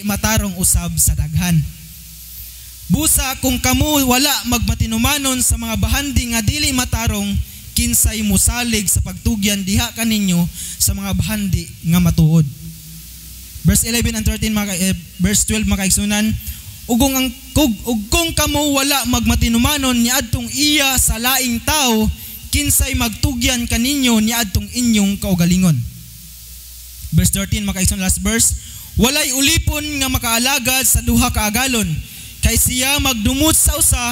matarong usab sa daghan. Busa kung kamo wala magmatinumanon sa mga bahandi nga dili matarong, kinsay musalig sa pagtugyan diha kaninyo sa mga bahandi nga matuod. Verse 11 and 13 verse 12 mga kaigsunan, ug kung kamo wala magmatinumanon niadtong iya sa laing tao, kinsay magtugyan kaninyo niadtong inyong kaugalingon. Verse 13 mga kaigsunan, last verse, walay ulipon nga makaalagad sa duha ka agalon, kay siya magdumot sa usa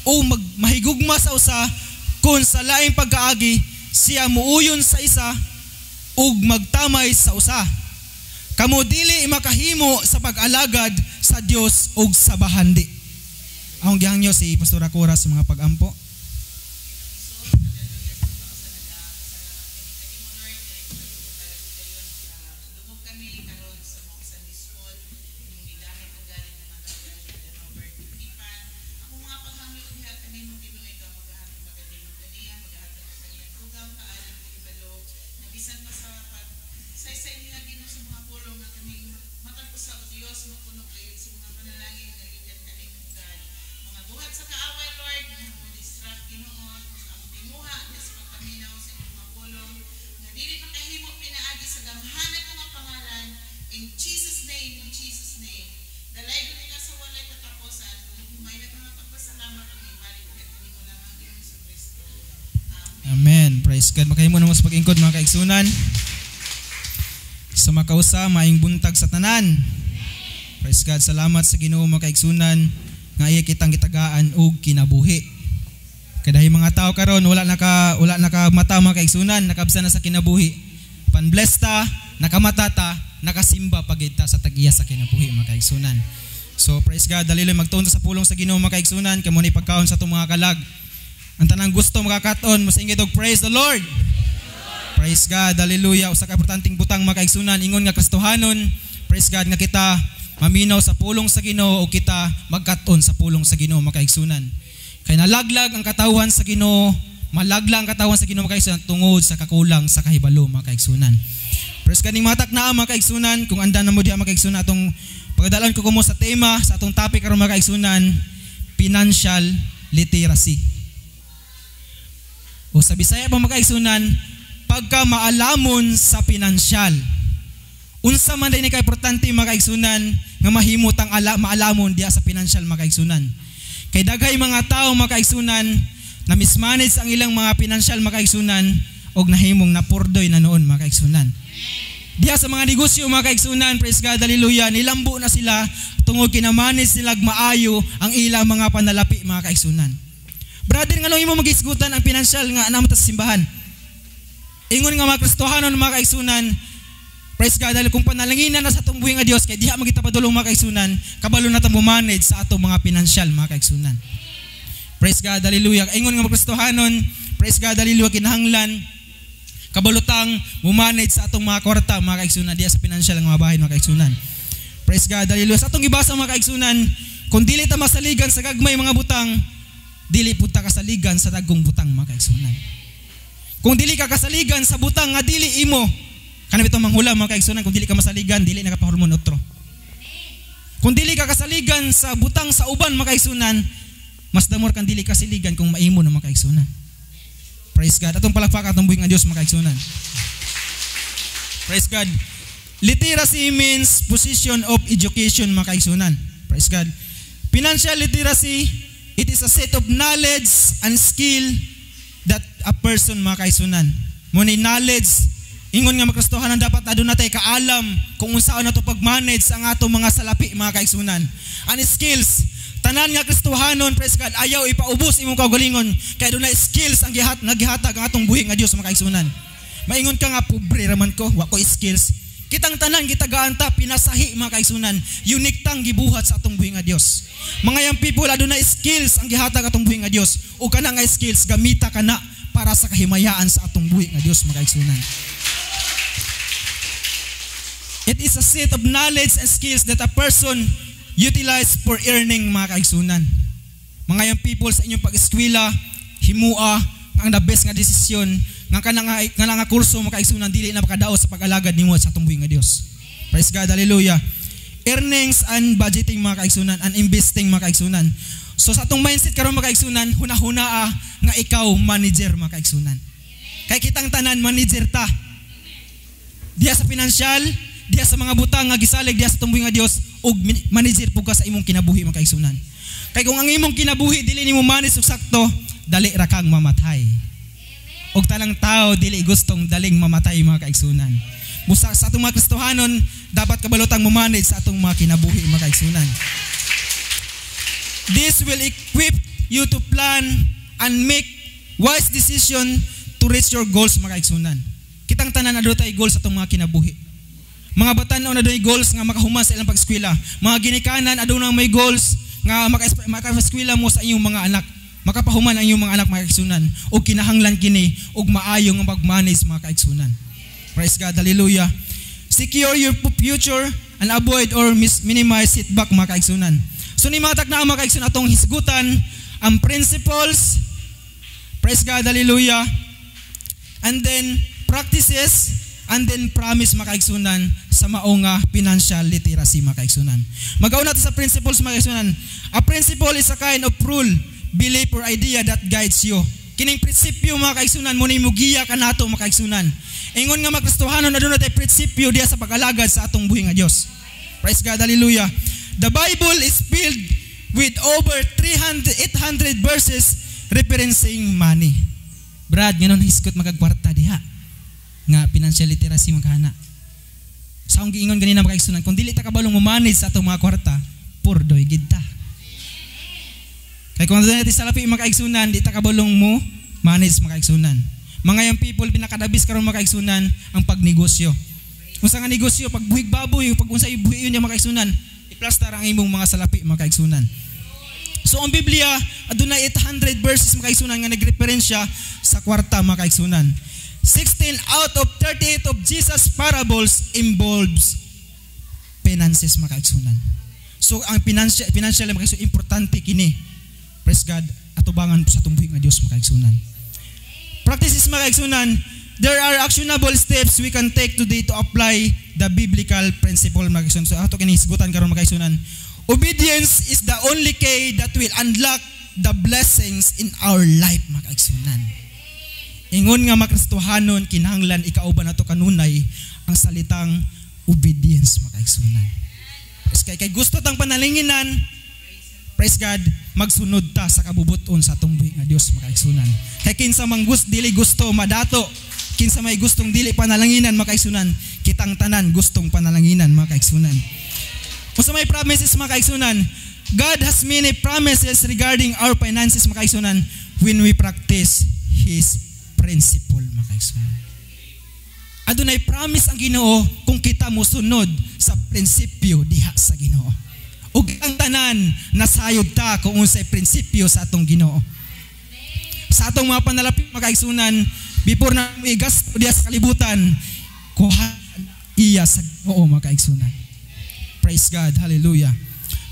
o mahigugma sa usa, kung sa laing pagkaagi siya muuyon sa isa ug magtamay sa usa. Kamo dili makahimo sa pag-alagad sa Dios ug sa bahandi. Ang gihangyo si Pastor Akora sa mga pag-ampo. Amen. Praise God. Makahimo na mas pag-ingkod mga kaigsunan. Sa makausa, maing buntag sa tanan. Praise God. Salamat sa Ginoo mga kaigsunan nga iya kitang gitagaan og kinabuhi. Kadahi mga tao karon wala naka mata mga kaigsunan, nakabsa na sa kinabuhi. Panbless ta, nakamata ta, nakasimba pagid ta sa tag-iya sa kinabuhi mga kaigsunan. So praise God. Dali lang magtuon sa pulong sa Ginoo mga kaigsunan, kamo ni pagkaon sa atong mga kalag. Ang tanang gusto makakaton, masingit og praise the Lord. Praise God, hallelujah. Usa ka importanteng butang mga kaigsunan, ingon nga Kristohanon, praise God nga kita maminaw sa pulong sa Ginoo o kita magkaton sa pulong sa Ginoo mga kaigsunan. Kay nalaglag ang katawan sa Ginoo, malaglag ang katawan sa Ginoo mga kaigsunan tungod sa kakulang sa kahibalo mga kaigsunan. Praise God, ning matak na mga kaigsunan, kung andan na mo diha mga kaigsunan atong pagdalon ko kumo sa tema sa atong topic karon mga kaigsunan, financial literacy. O sa Bisaya pa mga kaigsunan, pagka maalamon sa pinansyal. Unsa man din ka importante mga kaigsunan nga mahimutang maalamon diha sa pinansyal mga kaigsunan. Kay daghay mga tao mga kaigsunan na mismanage ang ilang mga pinansyal mga kaigsunan og nahimong napurdoy na noon mga kaigsunan. Diha sa mga negosyo mga kaigsunan, praise God, hallelujah, nilambo na sila tungod kinamanage sila maayo ang ilang mga panalapi mga kaigsunan. Brother, nga imo magisgutan ang pinansyal nga anam ta sa simbahan. Ingon nga mga Kristohanon mga kaigsunan, praise God, dahil kung panalanginan na sa atong buhi nga Dios, kay diha magita padulong mga kaigsunan, kabalo na ta mo manage sa atong mga pinansyal mga kaigsunan. Praise God, hallelujah. Ingon nga mga Kristohanon, praise God, hallelujah, kinahanglan kabalutang mo manage sa atong mga kwarta mga kaigsunan diha sa pinansyal nga mga bahay mga kaigsunan. Praise God, hallelujah. Sa atong gibasa mga kaigsunan, kung dili ta masaligan sa gagmay mga butang, dili pud ta kasaligan sa dagkong butang mga kaigsunan. Kung dili ka kasaligan sa butang nga dili imo, kanang bitong manghula mga kaigsunan, kung dili ka masaligan, dili nakapahormon otro. Kung dili ka kasaligan sa butang sa uban mga kaigsunan, mas damor kang dili kasaligan kung maimo ng mga kaigsunan. Praise God. Atong palakpak atong buhing nga Dios mga kaigsunan. Praise God. Literacy means position of education mga kaigsunan. Praise God. Financial literacy, it is a set of knowledge and skill that a person mga kaigsunan. Muna knowledge, ingon nga makristohanan dapat aduna tay kaalam kung unsaon nato pag-manage ang atong mga salapi mga kaigsunan. And skills, tanan nga Kristohanon, praise God, ayaw ipaubos imong kaugalingon kay aduna skills ang nagihatag ang atong buhi nga Dios mga kaigsunan. Maingon ka nga pobre raman ko, wa ko skills. Kitang tanan gitagaan ta pinasahi mga kaigsunan, unique tang gibuhat sa atong buhi nga Dios. Mga young people aduna skills ang gihatag atong buhi nga Dios. O kana nga skills gamita kana para sa kahimayaan sa atong buhi nga Dios mga kaigsunan. It is a set of knowledge and skills that a person utilize for earning mga kaigsunan. Mga young people sa inyong pag-eskwela, himua ang the best nga desisyon nga nga kurso mga kaigsunan dili na makadaot sa pag-alagad nimo sa atong buhi nga Dios. Praise God, hallelujah. earnings and budgeting mga kaigsunan, and investing mga kaigsunan. So sa atong mindset karon mga kaigsunan, hunahuna nga ikaw manager mga kaigsunan. Kay kitang tanan manager ta. Diya sa financial, diya sa mga butang nga gisalig diya sa tumbuhi nga Dios, ug manager pug ka sa imong kinabuhi mga kaigsunan. Kay kung ang imong kinabuhi dili nimo manage og sakto, dali ra kang mamatay. Og tanang tao dili gustong daling mamatay mga kaigsunan. Busa sa atong mga Kristohanon, dapat kabalotang mo-manage sa atong mga kinabuhi mga kaigsunan. This will equip you to plan and make wise decision to reach your goals mga kaigsunan. Kitang tanan adto tay goals sa atong mga kinabuhi. Mga batan-o na doy goals nga makahuman sa ilang pag-eskwela. Mga ginikanan aduna may goals nga maka-eskwela mo sa inyong mga anak. Makapahuman ang inyong mga anak mga kaigsunan og kinahanglan kini og maayo nga mag-manage mga kaigsunan. Praise God, hallelujah. Secure your future and avoid or minimize setback mga kaigsunan. So ni mga takna mga kaigsunan atong hisgutan ang principles, praise God, hallelujah, and then practices, and then promise mga kaigsunan sa mao nga financial literacy mga kaigsunan. Mag-auna natin sa principles mga kaigsunan. A principle is a kind of rule, belief or idea that guides you. Kining prinsipyo mga kaigsunan mo ni mugiya kanato mga kaigsunan. Ingon nga magkristohanon na doon natin prinsipyo diya sa pag-alagad sa atong buhi nga Diyos. Praise God, hallelujah. The Bible is filled with over 800 verses referencing money. Brad, ngayon hiskot magagkwarta diha. Nga financial literacy magkana. Sa akong giingon ganina mga kaigsunan, kung dili ta kabalong mo-manage sa atong mga kwarta, purdoy gid ta. Kaya kung doon natin sa lapi mga kaigsunan, di ta kabalong mo manage mga kaigsunan. Mga young people, pinakadabis karon mga kaigsunan ang pagnegosyo. Kung sa nga negosyo, pagbuhig baboy, pag unsay buhi yun yung mga kaigsunan, iplastar ang imong mga salapi mga kaigsunan. So ang Biblia, adunay 800 verses mga kaigsunan nga nagreferensya sa kwarta mga kaigsunan. 16 out of 38 of Jesus' parables involves finances mga kaigsunan. So ang financial mga kaigsunan, importante kini. Praise God, atubangan po sa tumbuhi nga Dios mga kaigsunan. Practices mga kaigsunan, there are actionable steps we can take today to apply the biblical principle mga kaigsunan. So ato kinisgutan karon mga kaigsunan. Obedience is the only key that will unlock the blessings in our life mga kaigsunan. Ingon nga mga Kristohanon, kinahanglan ikauban nato kanunay ang salitang obedience mga kaigsunan. Kay gusto tang panalinginan, praise God, magsunod ta sa kabubuton sa atong buhi nga Dios mga kaigsunan. Kay kinsa mang dili gusto madato, kinsa may gustong dili panalanginan mga kaigsunan, kitang tanan gustong panalanginan mga kaigsunan. Kung sa may promises mga kaigsunan, God has many promises regarding our finances mga kaigsunan when we practice His principle mga kaigsunan. Adunay promise ang Ginoo kung kita mo sunod sa prinsipyo diha sa Ginoo. Ug ang tanan nasayod ta kung unsay prinsipyo sa atong Ginoo. Sa atong mga panalapit mga kaigsunan, before na mo igasto diha sa kalibutan, kuha iya sa Ginoo mga kaigsunan. Praise God, hallelujah.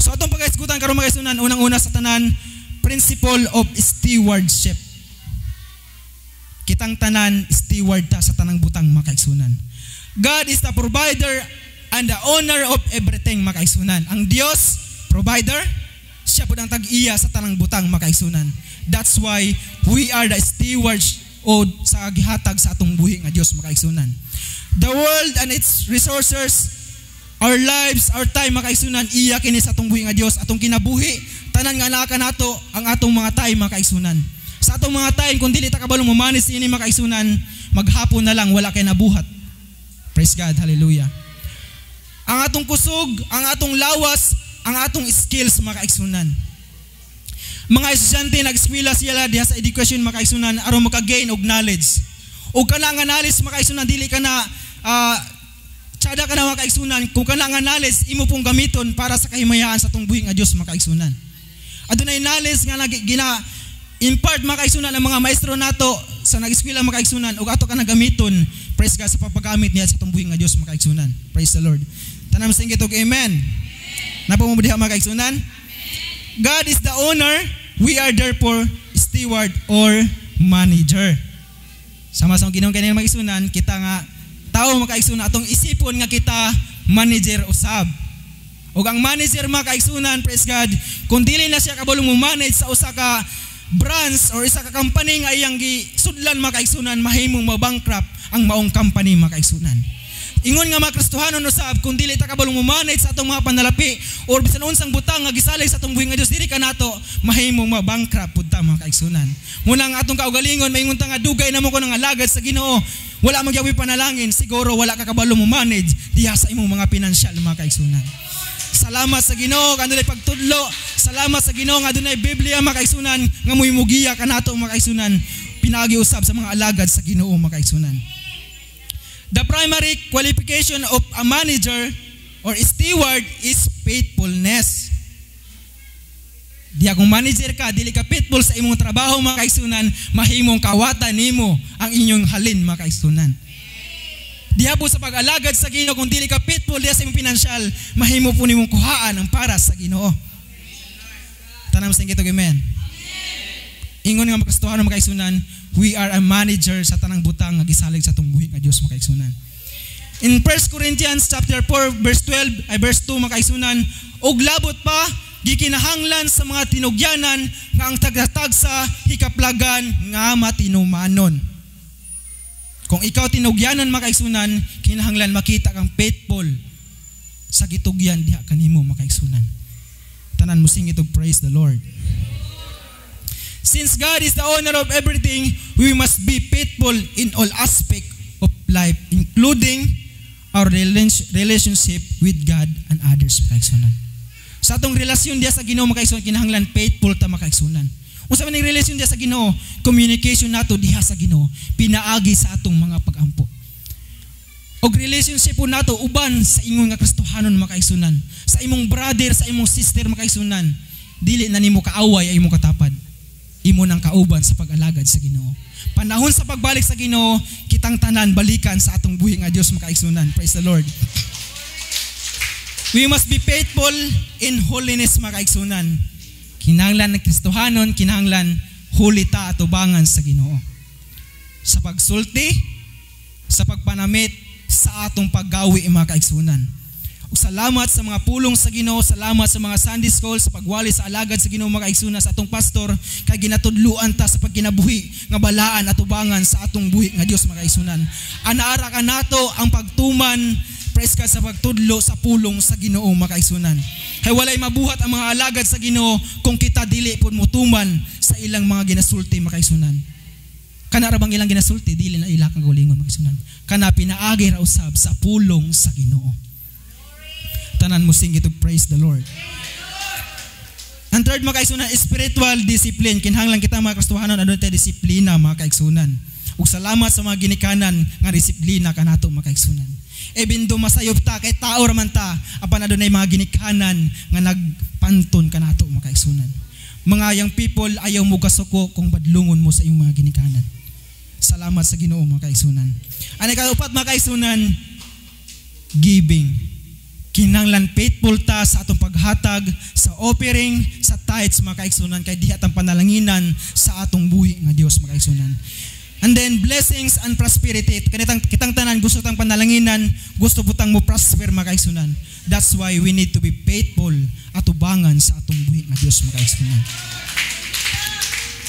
So atong pagaisgutan karon mga kaigsunan, unang-una sa tanan, principle of stewardship. Kitang tanan steward ta sa tanang butang mga kaigsunan. God is the provider and the owner of everything mga kaigsunan. Ang Dios, provider, siya po ang tag-iya sa tanang butang mga kaigsunan. That's why we are the stewards o sa gihatag sa atong buhi nga Dios mga kaigsunan. The world and its resources, our lives, our time mga kaigsunan, iya kini sa atong buhi nga Dios, atong kinabuhi, tanan nga anaa nato ang atong mga time mga kaigsunan. Sa atong mga time, kung dili ta kabalong mo-manage ini mga kaigsunan, maghapon na lang wala kay nabuhat. Praise God, hallelujah. Ang atong kusog, ang atong lawas, ang atong skills mga kaigsunan. Mga estudyante nag-eskwela sila diha sa education mga kaigsunan aron maka-gain og knowledge. Ug kana nga knowledge mga kaigsunan dili ka na tsada ka na mga kaigsunan, kung kana nga knowledge imo pong gamiton para sa kahimayaan sa atong buhi nga Dios mga kaigsunan. Adunay knowledge nga impart mga kaigsunan ang mga maestro nato sa nag-eskwela mga kaigsunan ug ato ka nagamiton, praise God, sa pagpagamit niya sa atong buhi nga Dios mga kaigsunan. Praise the Lord. Tanan masingit og amen. Napa mo diha mga kaigsunan? God is the owner, we are therefore steward or manager. Sama-sama Ginoong kanina mga kaigsunan, kita nga tao mga kaigsunan atong isipon nga kita manager usab. O ang manager mga kaigsunan, praise God, kung dili na siya kabalo mo manage sa usa ka branch or isa ka company nga iyang gisudlan mga kaigsunan, mahimong mabankrupt ang maong company mga kaigsunan. Ingon nga mga Kristohanon usab, kung dili ta kabalo mo manage sa atong mga panalapi or bisan unsang butang nga gisalig sa atong buhing nga Dios diri kanato, mahimong mabankrupt pud ta mga kaigsunan. Muna nga atong kaugalingon maingon ta nga dugay namo ko ng alagad sa Ginoo, wala magyawi panalangin, siguro wala ka kabalo mo manage diha sa imong mga pinansyal mga kaigsunan. Salamat sa Ginoo nga adunay pagtudlo, salamat sa Ginoo nga adunay Biblia mga kaigsunan nga muhimugiya kanato mga kaigsunan, pinagi usab sa mga alagad sa Ginoo mga kaigsunan. The primary qualification of a manager or steward is faithfulness. Diya kung manager ka, dili ka faithful sa imong trabaho mga kaigsunan, mahimong kawatan nimo ang inyong halin mga kaigsunan. Diya po sa pag-alagad sa Ginoo, kung dili ka faithful diya sa imong pinansyal, mahimo po nimong kuhaan ang para sa Ginoo. Tanam sa ingito, amen. Ingon nga makastuhan ng mga kaigsunan, we are a manager sa tanang butang nga gisalig sa atong buhi nga Dios mga kaigsunan. In 1 Corinthians chapter 4 verse 12 ay verse 2 mga kaigsunan, og labot pa gikinahanglan sa mga tinugyanan nga ang tagatag sa hikaplagan nga matinumanon. Kung ikaw tinugyanan mga kaigsunan, kinahanglan makita kang faithful sa gitugyan diha kanimo mga kaigsunan. Tanan mo sing itog praise the Lord. Since God is the owner of everything, we must be faithful in all aspects of life, including our relationship with God and others, makaigsunan. Sa atong relasyon diya sa Ginoo, makaigsunan, kinahanglan faithful ta makaigsunan. Unsa man ang relasyon diya sa Ginoo, communication nato diha sa Ginoo, pinaagi sa atong mga pag-ampo. Og relationship po nato uban sa ingon nga Kristohanon makaigsunan, sa imong brother, sa imong sister makaigsunan, dili na nimo kaaway ay imong katapad. Imo nang kauban sa pag-alagad sa Ginoo. Panahon sa pagbalik sa Ginoo, kitang tanan balikan sa atong buhi nga Dios makaigsunan. Praise the Lord. We must be faithful in holiness makaigsunan. Kinahanglan ng Kristohanon, kinahanglan huli ta atubangan sa Ginoo. Sa pagsulti, sa pagpanamit, sa atong paggawi makaigsunan. Salamat sa mga pulong sa Ginoo, salamat sa mga Sunday school, sa pagwali sa alagad sa Ginoo mga kaigsunan, sa atong pastor, kay ginatudluan ta sa pagkinabuhi nga balaan at ubangan sa atong buhi nga Dios mga kaigsunan. Anaara ka nato ang pagtuman, praise God, sa pagtudlo sa pulong sa Ginoo mga kaigsunan. Kay walay mabuhat ang mga alagad sa Ginoo kung kita dili pud mutuman sa ilang mga ginasulti mga kaigsunan. Kana ra bang ilang ginasulti, dili na ila kang gulingon mga kaigsunan. Kana pinaagi ra usab sa pulong sa Ginoo. Tanan mo sing ito, praise the Lord. Ang third mga kaigsunan, spiritual discipline. Kinahanglan kita mga Kristohanon adunay tay disiplina mga kaigsunan. Ug salamat sa mga ginikanan nga disiplina kanato mga kaigsunan. Even do masayop ta kay tao ra man ta, apan adunay mga ginikanan nga nagpanton kanato mga kaigsunan. Mga young people, ayaw mo kasuko kung badlungon mo sa iyong mga ginikanan. Salamat sa Ginoo mga kaigsunan. Ani kaupat mga kaigsunan, giving. Kinahanglan faithful ta sa atong paghatag, sa offering, sa tithes mga kaigsunan, kay diha tang panalanginan sa atong buhi nga Dios mga kaigsunan. And then blessings and prosperity. Kanitang kitang tanan gusto tang panalanginan, gusto putang mo prosper mga kaigsunan. That's why we need to be faithful at ubangan sa atong buhi nga Dios mga kaigsunan.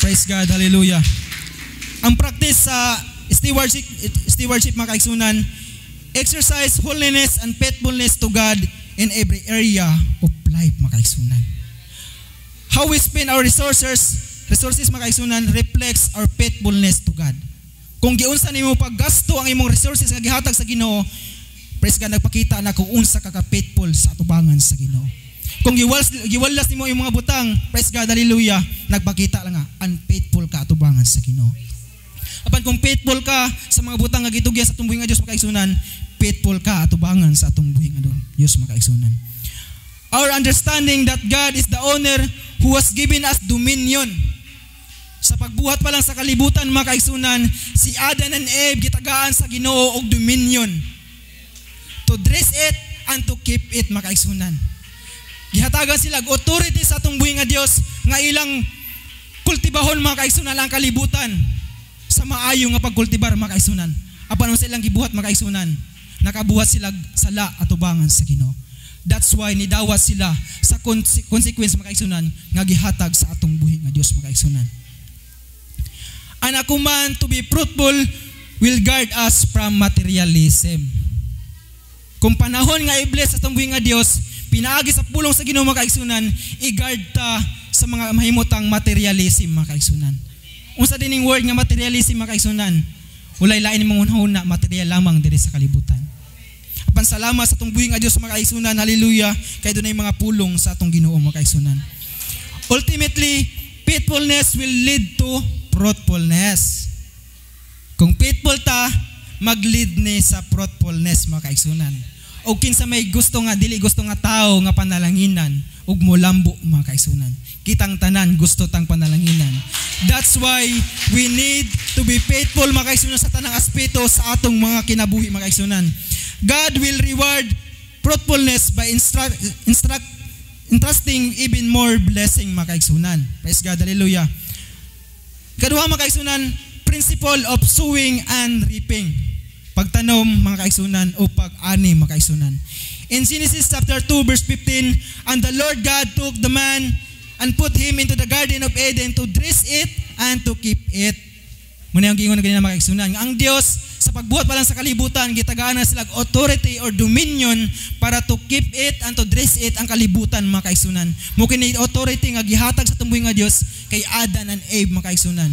Praise God, hallelujah. Ang practice sa stewardship mga kaigsunan, exercise holiness and faithfulness to God in every area of life mga kaigsunan. How we spend our resources mga kaigsunan reflects our faithfulness to God. Kung giunsa nimo paggasto ang imong resources nga gihatag sa Ginoo, praise God, nagpakita na kung unsa ka ka-faithful sa atubangan sa Ginoo. Kung giwalas nimo imong mga butang, praise God, hallelujah, nagpakita lang nga unfaithful ka atubangan sa Ginoo. Apan kung faithful ka sa mga butang nga gitugya sa atong buhi nga Dios mga kaigsunan, faithful ka atubangan sa atong buhi nga Dios mga kaigsunan. Our understanding that God is the owner who has given us dominion. Sa pagbuhat pa lang sa kalibutan mga kaigsunan, si Adam and Eve gitagaan sa Ginoo og dominion. To dress it and to keep it mga kaigsunan. Gihatagan sila og authority sa atong buhi nga Dios nga ilang kultibahon mga kaigsunan ang kalibutan sa maayo nga pagkultibar mga kaigsunan. Apan sa ilang gibuhat mga kaigsunan, nakabuhat sila sala at ubangan sa Ginoo. That's why nidawat sila sa consequence mga kaigsunan nga gihatag sa atong buhi nga Dios mga kaigsunan. And a command to be fruitful will guard us from materialism. Kung panahon nga i-bless sa atong buhi nga Dios, pinaagi sa pulong sa Ginoo mga kaigsunan, i-guard ta sa mga mahimutang materialism mga kaigsunan. Unsa dining word nga materialism mga kaigsunan? Walay lain mong hunahuna, material lamang diri sa kalibutan. Pansalamat sa atong buhi nga Dios mga kaigsunan, hallelujah, kay dunay mga pulong sa atong Ginoo mga kaigsunan. Ultimately, faithfulness will lead to fruitfulness. Kung faithful ta, mag-lead ni sa fruitfulness mga kaigsunan. O kinsa may gusto nga, dili gusto nga tao nga panalanginan, ug molambo mga kaigsunan. Kitang tanan gusto tang panalanginan. That's why we need to be faithful mga kaigsunan sa tanang aspeto sa atong mga kinabuhi mga kaigsunan. God will reward fruitfulness by entrusting even more blessing mga kaigsunan. Praise God, hallelujah. Kaduha mga kaigsunan, principle of sowing and reaping. Pagtanom mga kaigsunan o pag-ani mga kaigsunan. In Genesis chapter 2 verse 15, and the Lord God took the man and put him into the garden of Eden to dress it and to keep it. Muna yung gingon na ganyan mga kaigsunan. Ang Dios sa pagbuhat pa lang sa kalibutan, gitagaan na sila authority or dominion para to keep it and to dress it ang kalibutan mga kaigsunan. Mukha na authority nga gihatag sa tumbuhi nga Dios kay Adan and Eve mga kaigsunan.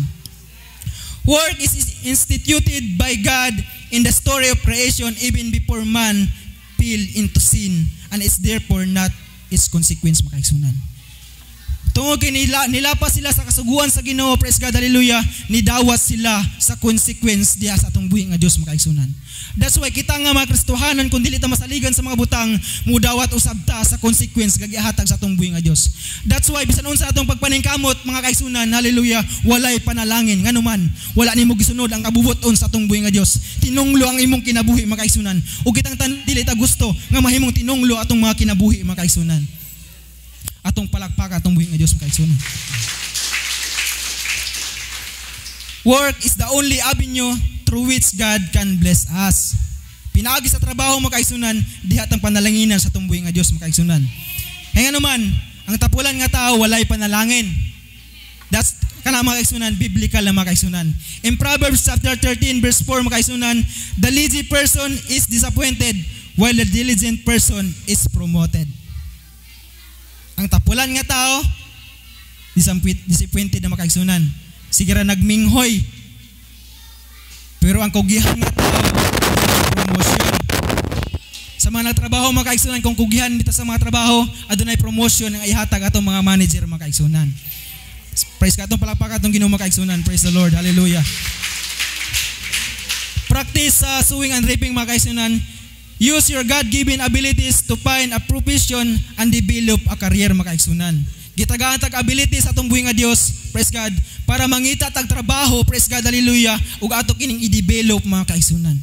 Work is instituted by God in the story of creation even before man fell into sin and is therefore not its consequence mga kaigsunan. Tungod kay nilapa sila sa kasuguan sa Ginoo, praise God, hallelujah, nidawat sila sa consequence diha sa atong buhi nga Dios mga kaigsunan. That's why kita nga mga Kristohanon kung dili ta masaligan sa mga butang, mudawat usab ta sa consequence nga gihatag sa atong buhi nga Dios. That's why bisan unsa atong pagpaningkamot mga kaigsunan, hallelujah, walay panalangin nganuman, wala nimo gisunod ang kabubuton sa atong buhi nga Dios. Tinunglo ang imong kinabuhi mga kaigsunan. Ug kitang dili ta gusto nga mahimong tinunglo atong mga kinabuhi mga kaigsunan. Atong palakpak atong buhi nga Dios mga kaigsunan. Work is the only avenue through which God can bless us. Pinaagi sa trabaho mga kaigsunan, diha tang panalanginan sa atong buhi nga Dios mga kaigsunan. Kaya naman, ang tapulan nga tao walay panalangin. That's kana mga kaigsunan, biblical na mga kaigsunan. In Proverbs chapter 13 verse 4 mga kaigsunan, the lazy person is disappointed while the diligent person is promoted. Ang tapulan nga tao, disappointed na mga kaigsunan. Sige ra nagminghoy. Pero ang kugihan nga tao, promotion. Sa mga trabaho mga kaigsunan, kung kugihan dito sa mga trabaho, adunay promotion ang ihatag atong mga manager mga kaigsunan. Praise God, atong palakpak atong Ginoo mga kaigsunan. Praise the Lord. Hallelujah. Practice sowing and reaping mga kaigsunan. Use your God-given abilities to find a profession and develop a career mga kaigsunan. Gitagaan tag abilities atong buhi nga Dios, praise God, para mangita tag trabaho, praise God, hallelujah, ug ato kining i-develop mga kaigsunan.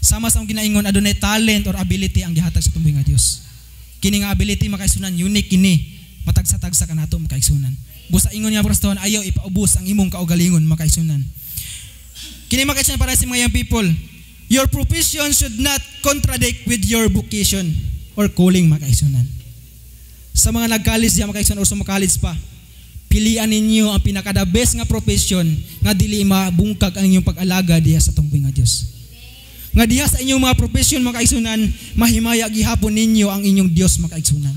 Sama sa ginaingon adunay talent or ability ang gihatag sa atong buhi nga Dios. Kini nga ability mga kaigsunan, unique kini, matagsa-tagsa kanato mga kaigsunan. Busa ingon nga pastor, ayaw ipaubos ang imong kaugalingon mga kaigsunan. Kini mga kaigsunan para sa mga young people. Your profession should not contradict with your vocation or calling mga kaigsunan. Sa mga nag-college diyan mga kaigsunan o sa mga college pa, pilian ninyo ang pinaka-the best nga profession nga dili mabungkag ang inyong pag-alaga diha sa atong buhi nga Dios. Nga diha sa inyong mga profession mga kaigsunan, mahimaya gihapon ninyo ang inyong Dios mga kaigsunan.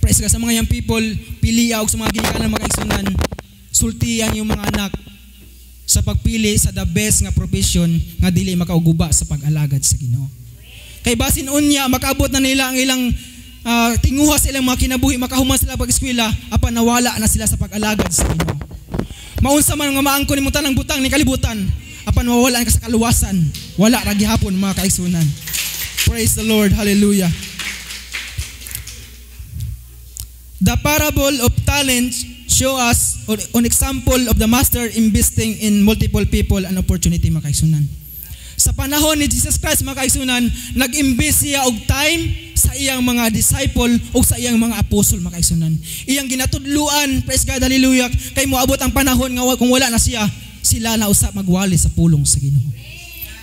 Praise God sa mga young people, piliya og sa mga ginikanan mga kaigsunan, sultihan yung mga anak sa pagpili sa the best nga profession nga dili makauguba sa pag-alagad sa Ginoo. Kay basin unya makaabot na nila ang ilang tinguha sa ilang mga kinabuhi, makahuman sila pag-eskwela, apan nawala na sila sa pag-alagad sa Ginoo. Maunsa man nga maangkon nimo tanang butang ni kalibutan, apan mawala ka sa kaluwasan, wala ra gihapon mga kaigsunan. Praise the Lord, hallelujah. The parable of talents show us an example of the master investing in multiple people and opportunity mga kaigsunan. Sa panahon ni Jesus Christ mga kaigsunan, nag-invest siya og time sa iyang mga disciple o sa iyang mga apostol mga kaigsunan. Iyang ginatudluan, praise God, hallelujah, kay moabot ang panahon nga kung wala na siya, sila na usap magwali sa pulong sa Ginoo.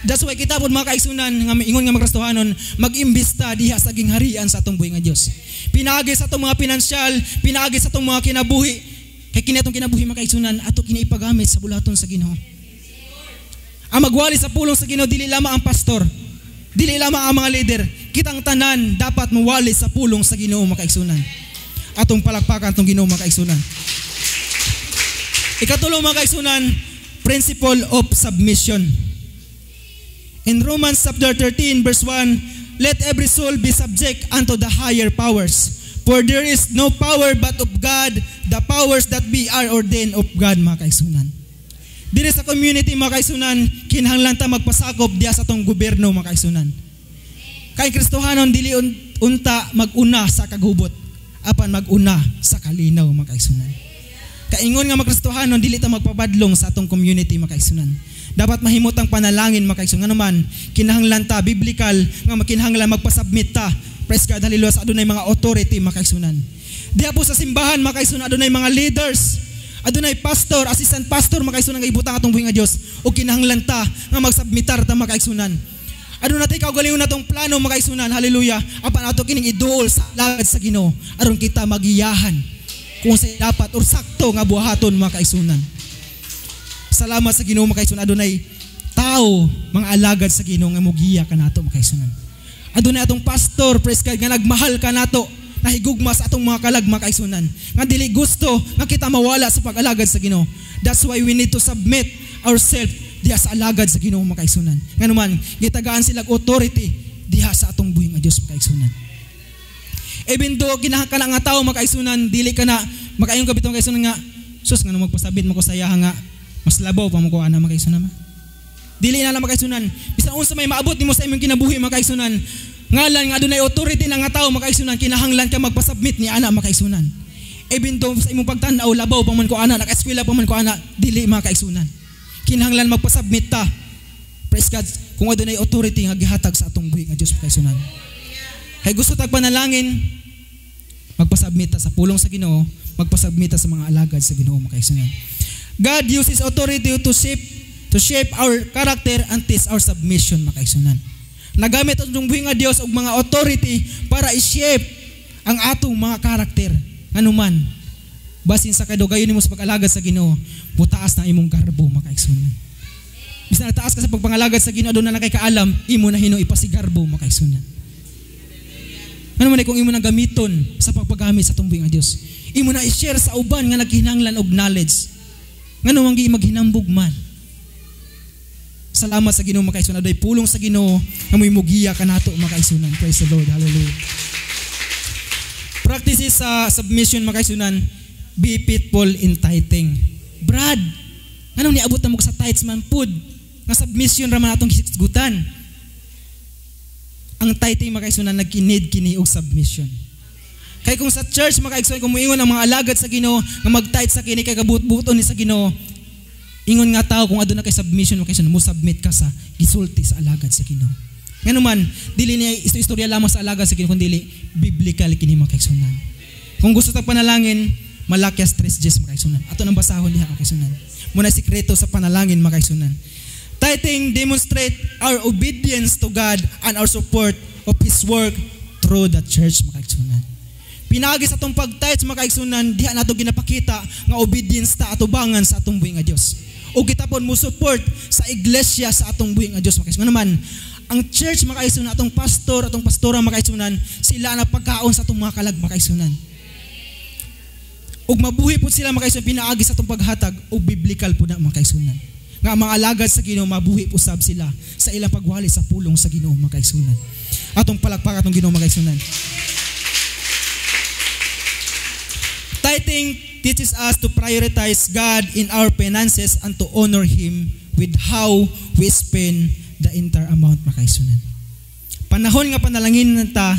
That's why kita pod mga kaigsunan nga ingon nga magrestohanon mag-imbesta diha sa gingharian sa atong buhi nga Dios. Pinaagi sa atong mga pinansyal, pinaagi sa atong mga kinabuhi. Kay kini atong kinabuhi mga kaigsunan ato kini ipagamit sa bulaton sa Ginoo. Ang magwali sa pulong sa Ginoo dili lamang ang pastor, dili lamang ang mga leader. Kitang tanan dapat mawali sa pulong sa Ginoo mga kaigsunan. Atong palakpakan atong Ginoo mga kaigsunan. Ikatulo mga kaigsunan, principle of submission. In Romans chapter 13 verse 1, let every soul be subject unto the higher powers. For there is no power but of God, the powers that be are ordained of God, mga kaigsunan. Diri sa community mga kaigsunan, kinahanglan ta magpasakop diya sa atong gobyerno mga kaigsunan. Kay Kristohanon dili unta mag-una sa kaghubot, apan mag-una sa kalinaw mga kaigsunan. Kaingon nga magkristohanon dili ta magpabadlong sa atong community mga kaigsunan. Dapat mahimot ang panalangin mga kaigsunan. Nga naman kinahanglan ta biblical nga kinahanglan magpasubmit ta. Praise God, hallelujah, sa adunay mga authority mga kaigsunan. Diha po sa simbahan mga kaigsunan adunay mga leaders, adunay pastor, assistant pastor mga kaigsunan nga ibutang atong buhi nga Dios. O kinahanglan ta nga magsubmitar ta mga kaigsunan. Aduna tay kaugalingon natong plano mga kaigsunan, hallelujah. Apan ato kining idol sa lagad sa Ginoo aron kita magiyahan kung sa dapat or sakto nga buhaton mga kaigsunan. Salamat sa Ginoo mga kaigsunan, adunay tao mga alagad sa Ginoo nga mogiya kanato mga kaigsunan. Adunay atong pastor, praise God, nga nagmahal kanato, nahigugma sa atong mga kalag mga kaigsunan. Nga dili gusto nga kita mawala sa pag-alagad sa Ginoo. That's why we need to submit ourselves diha sa alagad sa Ginoo mga kaigsunan. Nga naman gitagaan sila authority diha sa atong buhi nga Dios mga kaigsunan. Even though kinahanglan nga tao mga kaigsunan, dili ka na makaayong kabitong kaigsunan nga sus nga magpasabit mo ko sa iyaha nga mas labaw pa mo ko ana mga kaigsunan. Dili na lang mga kaigsunan. Bisan unsa may maabot nimo sa imong kinabuhi mga kaigsunan, ngalan nga adunay authority na nga tao mga kaigsunan, kinahanglan ka magpasubmit ni ana mga kaigsunan. Even though sa imong pagtan-aw labaw pa man ko ana, naka-eskwela pa man ko ana, dili mga kaigsunan. Kinahanglan magpasubmit ta. Praise God, kung adunay authority nga gihatag sa atong buhi nga Dios mga kaigsunan. Kay gusto tag panalangin, magpasubmit ta sa pulong sa Ginoo, magpasubmit ta sa mga alagad sa Ginoo mga kaigsunan. God uses authority to shape our character and test our submission mga kaigsunan. Nagamit ang buhi nga Dios og mga authority para i-shape ang atong mga karakter. Anuman, basin sa kadugayon nimo sa pag-alagad sa Ginoo, mutaas na imong garbo mga kaigsunan. Bisan nataas ka sa pagpangalagad sa Ginoo, aduna na kay kaalam, imo na hino ipasigarbo mga kaigsunan. Ano man kung imo na gamiton sa pagpagamit sa tumbuhi nga Dios. Imo na i-share sa uban nga naghinanglan og knowledge. Ngano man gi maghinambog man. Salamat sa Ginoo mga kaigsunan. Aday pulong sa Ginoo nga moy mugiya kanato mga kaigsunan. Praise the Lord. Hallelujah. Practices sa submission mga kaigsunan. Be faithful in tithing. Brad, ngano niabot na mo sa tithes man pud? Nga submission ra man atong hisgutan. Ang tithing mga kaigsunan nagkinid kini og submission. Kay kung sa church mga kaigsunan kung moingon ang mga alagad sa Ginoo nga mag-tithe sa kini kay kabuot-buoton ni sa Ginoo, ingon nga tao kung aduna kay submission mga kaigsunan mo submit ka sa gisulti sa alagad sa Ginoo. Ngano man dili niya istorya lamang sa alagad sa Ginoo kundi dili biblical kini mga kaigsunan. Kung gusto tag panalangin, Malakias 3:10 mga kaigsunan. Ato nang basahon diha mga kaigsunan. Muna sikreto sa panalangin mga kaigsunan. Tithing demonstrate our obedience to God and our support of His work through the church mga kaigsunan. Pinagi sa atong pag-tithe mga kaigsunan, diha nato ginapakita nga obedience ta atubangan sa atong buhi nga Dios. O kita pon mo support sa iglesia sa atong buhi nga Dios mga kaigsunan. Naman ang church mga kaigsunan, atong pastor, atong pastora mga kaigsunan, sila na pagkaon sa atong mga kalag mga kaigsunan. Ug mabuhi pud sila mga kaigsunan pinaagi sa atong paghatag o biblical pud na mga kaigsunan. Nga mga alagad sa Ginoo mabuhi usab sila sa ilang pagwali sa pulong sa Ginoo mga kaigsunan. Atong palakpak atong Ginoo mga kaigsunan. Tithing teaches us to prioritize God in our finances and to honor Him with how we spend the entire amount mga kaigsunan. Panahon nga panalangin ta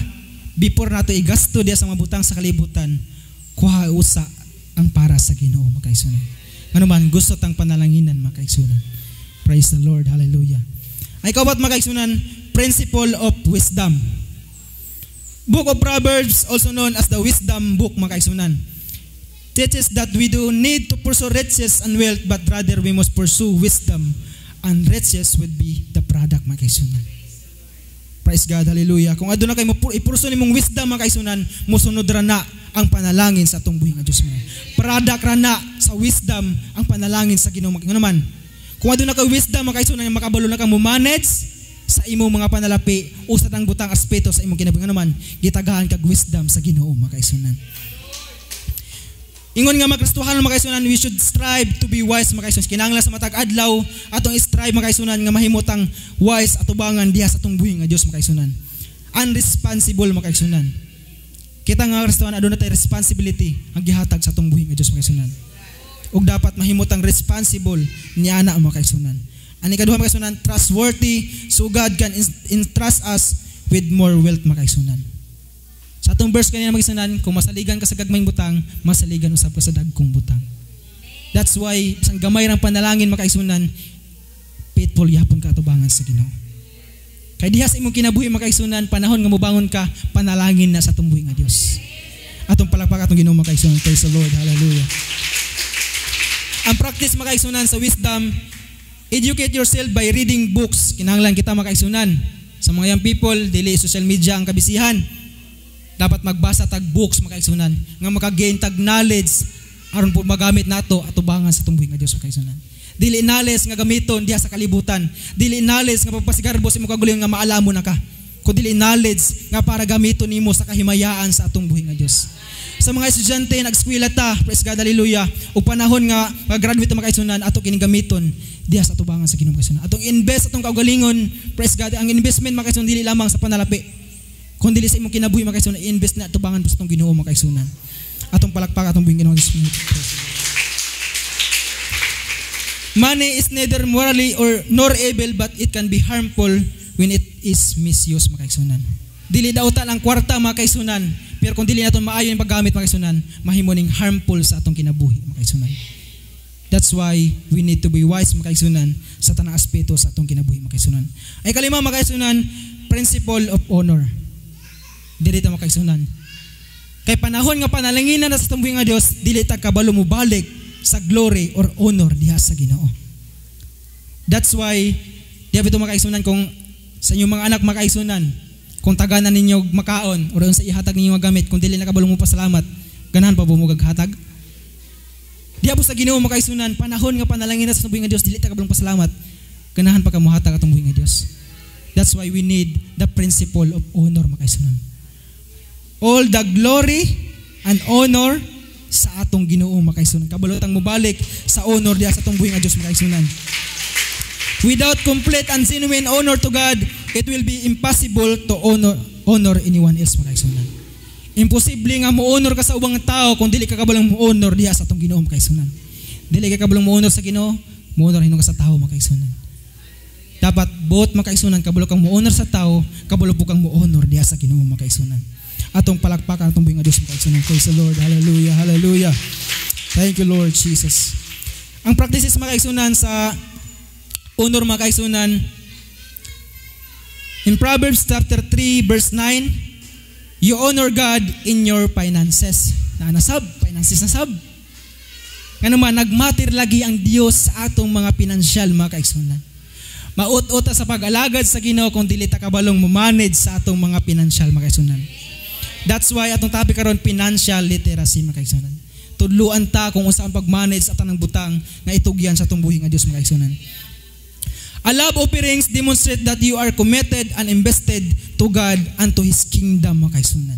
before nato igasto diya sa mabutang sa kalibutan, kuha usa ang para sa Ginoo mga kaigsunan. Ano man gusto tang panalanginan mga kaigsunan. Praise the Lord. Hallelujah. Ay kaubat mga kaigsunan, principle of wisdom. Book of Proverbs, also known as the wisdom book mga kaigsunan, teaches that we do need to pursue riches and wealth, but rather we must pursue wisdom, and riches would be the product mga kaigsunan. Praise God, hallelujah. Kung aduna kay mo ipurso nimong wisdom mga kaigsunan, musunod ra na ang panalangin sa atong buhi nga Dios mga. Product ra na sa wisdom ang panalangin sa Ginoo mga naman. Kung aduna kay wisdom mga kaigsunan, makabalo na kang mo-manage sa imong mga panalapi o sa tang butang aspeto sa imong kinabuhi naman, gitagahan kag wisdom sa Ginoo mga kaigsunan. Ingon nga magkristohanon mga kaigsunan, we should strive to be wise mga kaigsunan. Kinahanglan sa matag adlaw atong strive mga kaigsunan nga mahimutang wise atubangan diha sa atong buhi nga Dios mga kaigsunan. Unresponsible mga kaigsunan. Kita nga kristohanon aduna tay responsibility ang gihatag sa atong buhi nga Dios mga kaigsunan. Ug dapat mahimutang responsible niana mga kaigsunan. Ani kaduha mga kaigsunan, trustworthy, so God can entrust us with more wealth mga kaigsunan. Sa atong verse kanina magisunan, kung masaligan ka sa gagmayng butang, masaligan usab ka sa dagkong butang. That's why isang gamay rang panalangin makaisunan, faithful yapon ka atubangan sa Ginoo. Kay diha sa imong kinabuhi makaisunan, panahon nga mobangon ka, panalangin na sa atong buhi nga Dios. Atong palakpak atong Ginoo makaisunan. Praise the Lord. Hallelujah. Ang practice makaisunan sa wisdom, educate yourself by reading books. Kinahanglan kita makaisunan. Sa mga young people, dili social media ang kabisihan. Dapat magbasa tag books makaigsunan nga maka-gain tag knowledge aron po magamit nato atubangan sa tumbuhi nga Dios makaigsunan. Dili knowledge nga gamiton diha sa kalibutan. Dili knowledge nga pagpasigarbo sa imong kagulong nga maalamon na ka. Kun dili knowledge nga para gamiton nimo sa kahimayaan sa atong buhi nga Dios. Sa mga estudyante nag-eskwela ta, praise God, hallelujah, ug panahon nga mag-graduate ta makaigsunan ato kining gamiton diha sa atubangan sa Ginoo makaigsunan. Atong invest atong kaugalingon, praise God, ang investment makaigsunan dili lamang sa panalapi. Kung dili sa imong kinabuhi makaigsunan, i-invest na atubangan sa atong Ginoo makaigsunan. Atong palakpak atong buhing Ginoo. Money is neither morally or nor evil, but it can be harmful when it is misused makaigsunan. Dili daw ta lang kwarta makaigsunan, pero kung dili naton maayo yung paggamit makaigsunan, mahimo ning harmful sa atong kinabuhi makaigsunan. That's why we need to be wise makaigsunan sa tanang aspeto sa atong kinabuhi makaigsunan. Ay kalima makaigsunan, principle of honor. Dili ta makaigsunan. Kay panahon nga panalanginan na sa tumbuhi nga Dios, dili ta kabalo mo balik sa glory or honor diha sa Ginoo. That's why diha bito makaigsunan kung sa inyong mga anak makaigsunan, kung taganan ninyo makaon or sa ihatag ninyo nga gamit, kung dili na kabalo mo pasalamat, ganahan pa bumugag hatag. Diha po sa Ginoo makaigsunan, panahon nga panalanginan sa tumbuhi nga Dios, dili ta kabalo pasalamat, ganahan pa ka mohatag atong buhi nga Dios. That's why we need the principle of honor makaigsunan. All the glory and honor sa atong Ginoo makaigsunan. Kabalotang mobalik sa honor diha sa atong buhi nga Dios makaigsunan. Without complete and genuine honor to God, it will be impossible to honor anyone else makaigsunan. Imposible nga mo-honor ka sa ubang tao kung dili ka kabalang mo-honor diha sa atong Ginoo makaigsunan. Dili ka kabalang mo-honor sa Ginoo, mo-honor hinuon ka sa tao makaigsunan. Dapat both makaigsunan, kabalo kang mo-honor sa tao, kabalo po kang mo-honor diha sa Ginoo makaigsunan. Atong palakpakan atong buhi nga Dios makaigsunan. Praise the Lord. Hallelujah. Hallelujah. Thank you Lord Jesus. Ang practices makaigsunan sa honor makaigsunan, in Proverbs chapter 3 verse 9, you honor God in your finances. Nasab, finances nasab. Nga naman, nagmatter lagi ang Dios sa atong mga pinansyal makaigsunan. Maut-uta sa pag-alagad sa Ginoo kung dili ta kabalong mo-manage sa atong mga pinansyal makaigsunan. That's why atong topic karon financial literacy makaigsunan. Tudluan ta kung unsa ang pag-manage sa tanang butang nga itugyan sa atong buhi nga Dios makaigsunan. A love offerings demonstrate that you are committed and invested to God and to His kingdom makaigsunan.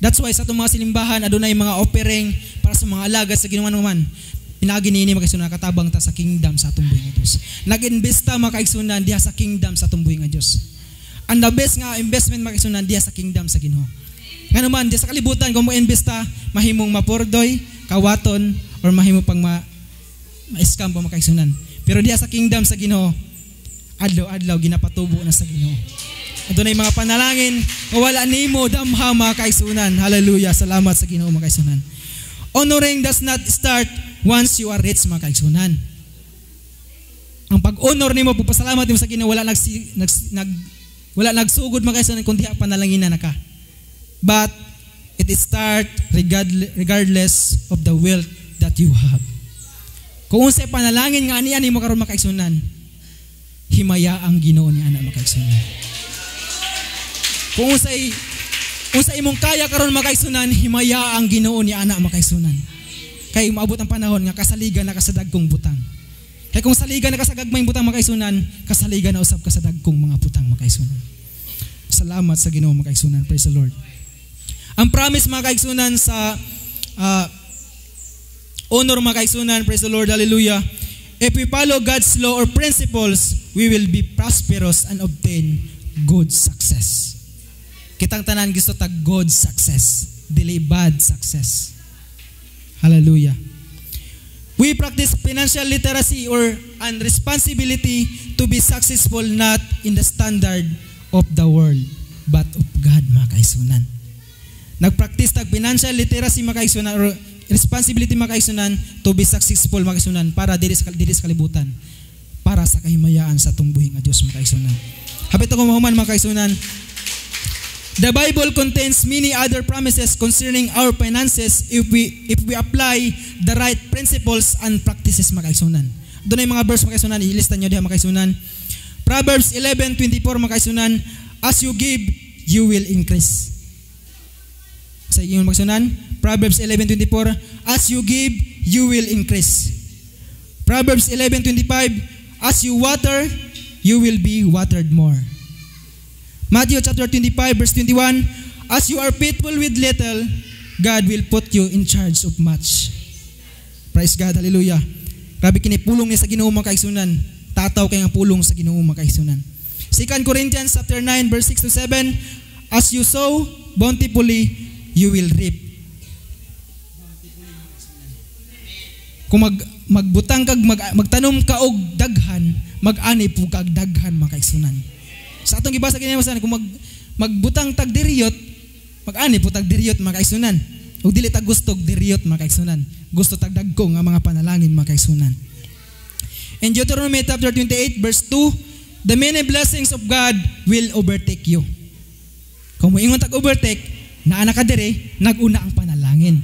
That's why sa atong mga silimbahan adunay mga offering para sa mga alagad sa Ginoo naman. Pinagi niini makaigsunan katabang ta sa kingdom sa atong buhi nga Dios. Nag-invest ta makaigsunan diha sa kingdom sa atong buhi nga Dios. And the best nga investment makaigsunan diha sa kingdom sa Ginoo. Nga naman, di sa kalibutan, kung mo-investa, mahimong mapurdoy, kawaton, or mahimong pang ma-scam pa makaigsunan. Pero diya sa kingdom sa Ginoo, adlaw-adlaw, ginapatubo na sa Ginoo. Ito na yung mga panalangin, wala nimo damha makaigsunan. Hallelujah, salamat sa Ginoo makaigsunan. Honoring does not start once you are rich makaigsunan. Ang pag-honor nimo, pagpasalamat nimo sa Ginoo, wala nagsugod makaigsunan kung diha panalanginan na ka. But it start regardless of the wealth that you have. Kung unsay panalangin nga ani mo karon makaigsunan, himaya ang Ginoo ni ana makaigsunan. Kung unsay imong kaya karon makaigsunan, himaya ang Ginoo ni ana makaigsunan. Kay maabot ang panahon nga kasaligan na ka sa dagkong butang. Kay kung saligan na ka sa gagmayng butang makaigsunan, kasaligan na usab ka sa dagkong mga butang makaigsunan. Salamat sa Ginoo makaigsunan. Praise the Lord. Ang promise makaigsunan sa honor makaigsunan, praise the Lord, hallelujah. If we follow God's law or principles, we will be prosperous and obtain good success. Kitang tanan gusto tag good success, dili bad success. Hallelujah. We practice financial literacy or and responsibility to be successful not in the standard of the world, but of God makaigsunan. Nagpractice tag financial literacy makaigsunan or responsibility makaigsunan to be successful makaigsunan para dili sa kalibutan, para sa kahimayaan sa atong buhi nga Dios makaigsunan. Hapit ako mahuman makaigsunan. The Bible contains many other promises concerning our finances if we apply the right principles and practices makaigsunan. Doon ay mga verse makaigsunan, ilista niyo diha makaigsunan. Proverbs 11:24 makaigsunan, as you give, you will increase. Sa inyong makaigsunan, Proverbs 11:24, as you give, you will increase. Proverbs 11:25, as you water, you will be watered more. Matthew chapter 25 verse 21, as you are faithful with little, God will put you in charge of much. Praise God, hallelujah. Grabe kini pulong ni sa Ginoo makaigsunan. Tataw kay nga pulong sa Ginoo makaigsunan. 2 Corinthians chapter 9 verse 6 to 7, as you sow bountifully, you will reap. Kung magbutang kag magtanom ka og daghan, mag-ani po kag daghan makaigsunan. Sa atong gibasa kini kung magbutang tag diriyot, mag-ani po tag diriyot makaigsunan. Ug dili tag gusto diriyot makaigsunan. Gusto tag dagko nga mga panalangin makaigsunan. In Deuteronomy chapter 28 verse 2, the many blessings of God will overtake you. Kung moingon tag overtake, naa ka dire, naguna ang panalangin.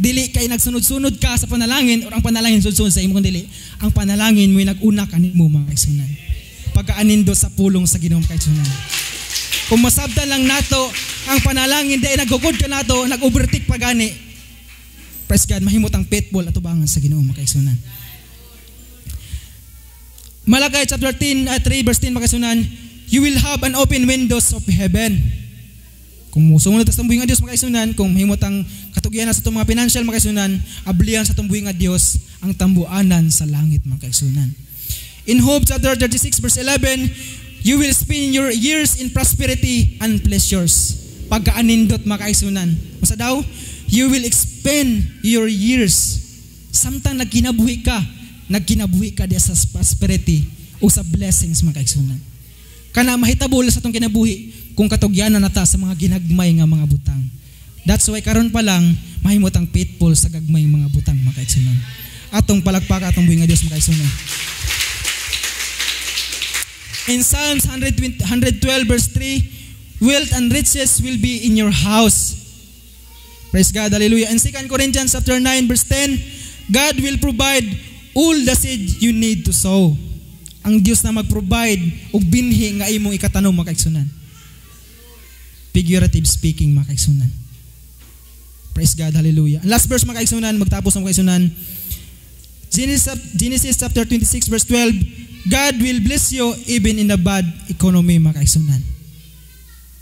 Dili kay nagsunod-sunod ka sa panalangin or ang panalangin sunod-sunod sa imo, dili. Ang panalangin mo naguna kanimo makaigsunan. Pagkaanindo sa pulong sa Ginoo makaigsunan. Kung masabtan lang nato ang panalangin dai nagugod ka nato, nag-overtake pa gani. Praise God, mahimot ang faithful at tubangan sa Ginoo makaigsunan. Malakay chapter 3 verse 10 makaigsunan, you will have an open windows of heaven. Kung musunod sa tumbuhi nga Dios makaigsunan, kung mahimot ang katugyan sa itong mga financial makaigsunan, ablihan sa tumbuhi nga Dios ang tambuanan sa langit makaigsunan. In Job chapter 36 verse 11, you will spend your years in prosperity and pleasures. Pagkaanindot makaigsunan. Masa daw? You will expend your years. Samtang nagkinabuhi ka diya sa prosperity o sa blessings makaigsunan. Kana mahitabol sa itong kinabuhi kung katugyanan nata sa mga ginagmay nga mga butang. That's why karon pa lang mahimot ang faithful sa gagmay mga butang makaigsunan. Atong palagpaka atong buhi nga Dios makaigsunan. In Psalms 112 verse 3, wealth and riches will be in your house. Praise God, hallelujah. In 2 Corinthians chapter 9 verse 10, God will provide all the seed you need to sow. Ang Dios na mag-provide og binhi nga imong ikatanom makaigsunan. Figurative speaking makaigsunan. Praise God, hallelujah. Ang last verse makaigsunan, magtapos ang makaigsunan. Genesis chapter 26 verse 12, God will bless you even in the bad economy makaigsunan.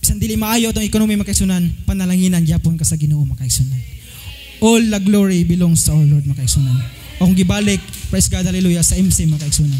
Bisan dili maayo tong economy makaigsunan, panalanginan gyapon ka sa Ginoo makaigsunan. All the glory belongs to our Lord makaigsunan. O kung gibalik, praise God, hallelujah, sa MC makaigsunan.